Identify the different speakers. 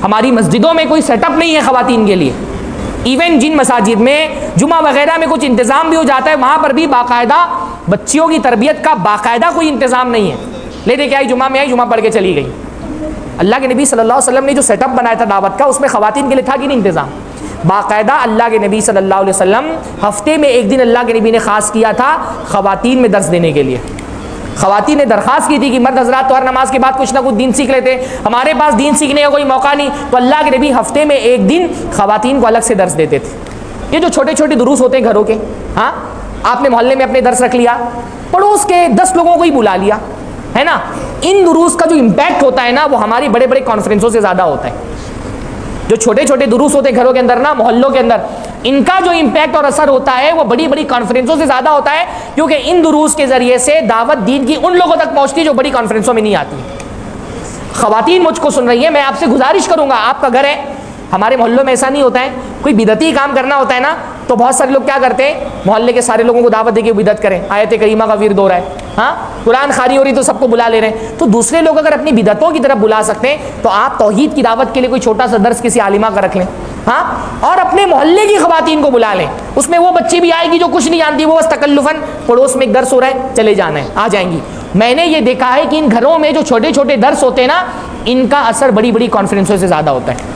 Speaker 1: ہماری مسجدوں میں کوئی سیٹ اپ نہیں ہے خواتین کے لیے. ایون جن مساجد میں جمعہ وغیرہ میں کچھ انتظام بھی ہو جاتا ہے وہاں پر بھی باقاعدہ بچیوں کی تربیت کا باقاعدہ کوئی انتظام نہیں ہے. لے دے کے آئی جمعہ میں آئی جمعہ پڑھ کے چلی گئی. اللہ کے نبی صلی اللہ علیہ وسلم نے جو سیٹ اپ بنایا تھا دعوت کا اس میں خواتین کے لیے تھا کہ نہیں انتظام؟ باقاعدہ اللہ کے نبی صلی اللہ علیہ وسلم ہفتے میں ایک دن اللہ کے نبی نے خاص کیا تھا خواتین میں درس دینے کے لیے. خواتین نے درخواست کی تھی کہ مرد حضرات تو ہر نماز کے بعد کچھ نہ کچھ دین سیکھ لیتے, ہمارے پاس دین سیکھنے کا کوئی موقع نہیں, تو اللہ کے نبی ہفتے میں ایک دن خواتین کو الگ سے درس دیتے تھے. یہ جو چھوٹے چھوٹے دروس ہوتے ہیں گھروں کے, ہاں آپ نے محلے میں اپنے درس رکھ لیا, پڑوس کے 10 لوگوں کو ہی بلا لیا, ہے نا, ان دروس کا جو امپیکٹ ہوتا ہے نا وہ ہماری بڑے بڑے کانفرنسوں سے زیادہ ہوتا ہے. جو چھوٹے چھوٹے دروس ہوتے ہیں گھروں کے اندر نا, محلوں کے اندر, ان کا جو امپیکٹ اور اثر ہوتا ہے وہ بڑی بڑی کانفرنسوں سے زیادہ ہوتا ہے, کیونکہ ان دروس کے ذریعے سے دعوت دین کی ان لوگوں تک پہنچتی ہے جو بڑی کانفرنسوں میں نہیں آتی. خواتین مجھ کو سن رہی ہیں, میں آپ سے گزارش کروں گا, آپ کا گھر ہے, ہمارے محلوں میں ایسا نہیں ہوتا ہے, کوئی بدعتی کام کرنا ہوتا ہے نا تو بہت سارے لوگ کیا کرتے ہیں, محلے کے سارے لوگوں کو دعوت دے کے بدعت کریں, آیت کریمہ کا ورد ہو رہا ہے, ہاں قرآن خوانی ہو رہی تو سب کو بلا لے رہے ہیں. تو دوسرے لوگ اگر اپنی بدعتوں کی طرف بلا سکتے ہیں تو آپ توحید کی دعوت کے لیے کوئی چھوٹا سا درس کسی عالمہ کا رکھ لیں, ہاں, اور اپنے محلے کی خواتین کو بلا لیں. اس میں وہ بچی بھی آئے گی جو کچھ نہیں جانتی, وہ بس تکلفاً پڑوس میں ایک درس ہو رہا ہے چلے جانا ہے, آ جائیں گی. میں نے یہ دیکھا ہے کہ ان گھروں میں جو چھوٹے چھوٹے درس ہوتے ہیں نا ان کا اثر بڑی بڑی کانفرنسوں سے زیادہ ہوتا ہے.